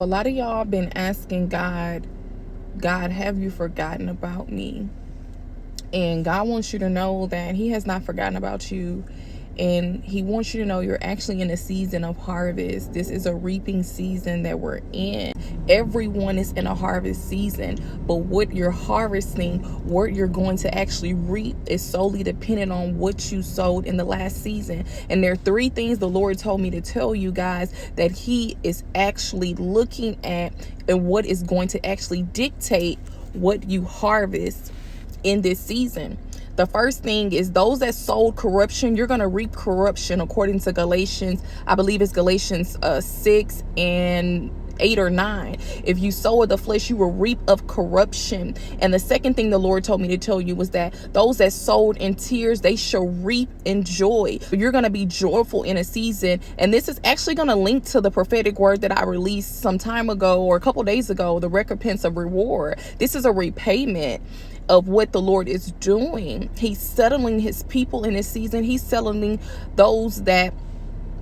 A lot of y'all been asking God, have you forgotten about me? And God wants you to know that He has not forgotten about you. And He wants you to know you're actually in a season of harvest. This is a reaping season that we're in. Everyone is in a harvest season, but what you're harvesting, what you're going to actually reap, is solely dependent on what you sowed in the last season. And there are three things the Lord told me to tell you guys that He is actually looking at, and what is going to actually dictate what you harvest in this season. The first thing is those that sowed corruption, you're going to reap corruption according to Galatians. I believe it's Galatians 6 and 8 or 9. If you sow of the flesh, you will reap of corruption. And the second thing the Lord told me to tell you was that those that sowed in tears, they shall reap in joy. You're going to be joyful in a season. And this is actually going to link to the prophetic word that I released some time ago, or a couple days ago, the recompense of reward. This is a repayment of what the Lord is doing. He's settling His people in this season. He's settling those that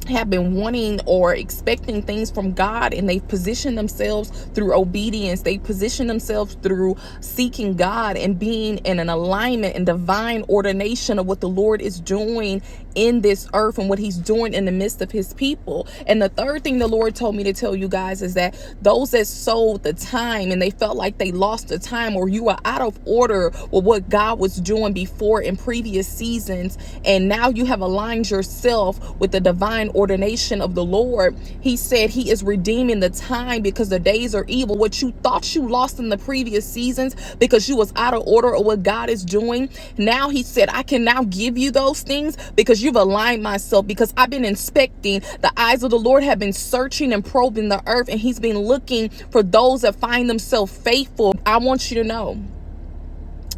have been wanting or expecting things from God, and they've positioned themselves through obedience. They position themselves through seeking God and being in an alignment and divine ordination of what the Lord is doing in this earth and what He's doing in the midst of His people. And the third thing the Lord told me to tell you guys is that those that sold the time and they felt like they lost the time, or you are out of order with what God was doing before in previous seasons, and now you have aligned yourself with the divine ordination of the Lord. He said He is redeeming the time because the days are evil. What you thought you lost in the previous seasons because you was out of order of what God is doing, now He said I can now give you those things because you've aligned myself, because I've been inspecting. The eyes of the Lord have been searching and probing the earth, and He's been looking for those that find themselves faithful. I want you to know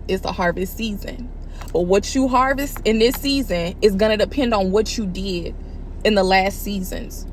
it's a harvest season, but what you harvest in this season is going to depend on what you did in the last seasons.